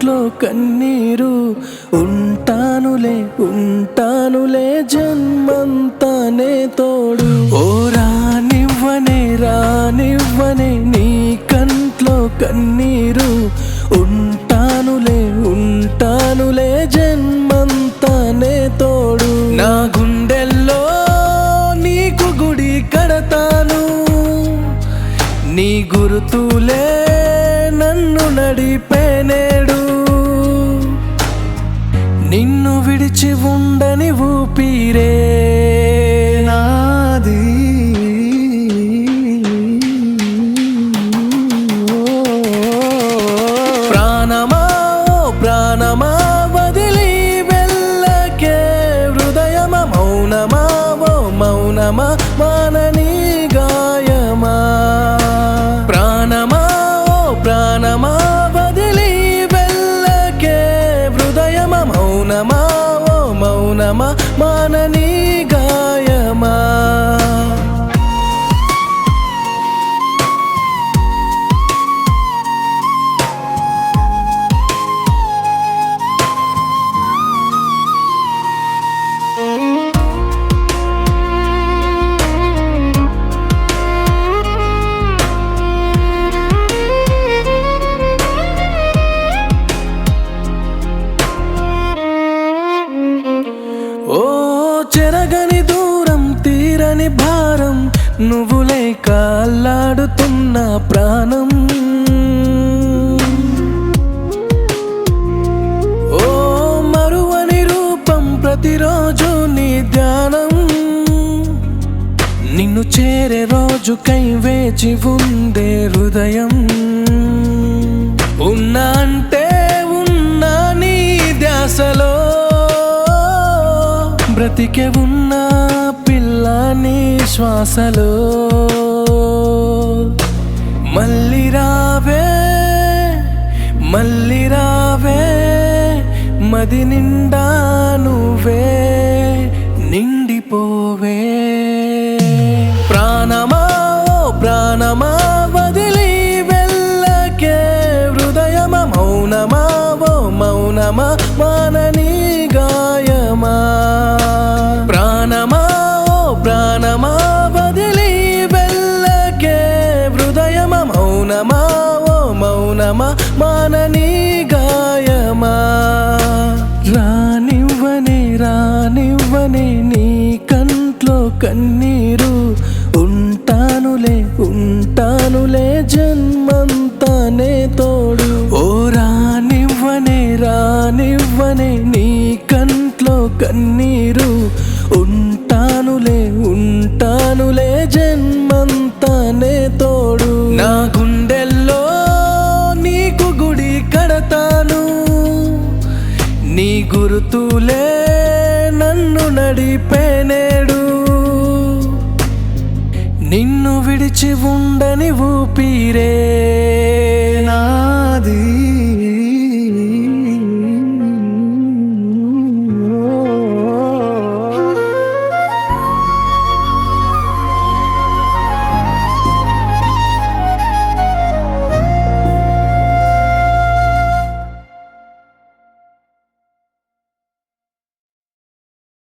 కంట్లో కన్నీరు ఉంటానులే ఉంటానులే జన్మంతానే తోడు ఓ రానివ్వనే రానివ్వనే నీ కంట్లో కన్నీరు ఉంటానులే ఉంటానులే జన్మంతానే తోడు నా గుండెల్లో నీకు గుడి కడతాను నీ గురుతులే నన్ను నడిపేనేడు నిన్ను విడిచి ఉండని ఊపిరే నాది ప్రాణమా ప్రాణమా వదిలి వెళ్ళకే హృదయమా మౌనమా ఓ మౌనమా మానని గాయమా ప్రాణమా ఓ ప్రాణమా వదిలి వెళ్ళకే హృదయమా మౌనమా ఓ మౌనమా మానని గాయమా ఓ చెరగని దూరం తీరని భారం నువ్వు లేక అల్లాడుతున్న ప్రాణం ఓ మరువని రూపం ప్రతిరోజు నీ ధ్యానం నిన్ను చేరే రోజుకై వేచి ఉందే హృదయం ఉన్నా అంటే ఉన్నా నీ ధ్యాసలో బ్రతికే ఉన్న పిల్ల నీ శ్వాసలో మళ్ళీ రావే మళ్ళీ రావే మది నిండా నువ్వే నిండిపోవే ప్రాణమా ఓ ప్రాణమా వదిలి వెళ్ళకే హృదయమా మౌనమా ఓ మౌనమా మానని గాయమా ప్రాణమా ఓ ప్రాణమా వదిలి వెళ్ళకే హృదయమా మౌనమా ఓ మౌనమా మానని గాయమా రానివ్వనే రానివ్వనే నీ కంట్లో కన్నీరు ఉంటానులే ఉంటానులే జన్మంతానే తోడు ఓ రానివ్వనే రానివ్వనే నీ కంట్లో కన్నీరు ఉంటానులే ఉంటానులే జన్మంతానే తోడు నా గుండెల్లో నీకు గుడి కడతాను నీ గురుతులే నన్ను నడిపేనేడు నిన్ను విడిచి ఉండని ఊపిరే నాది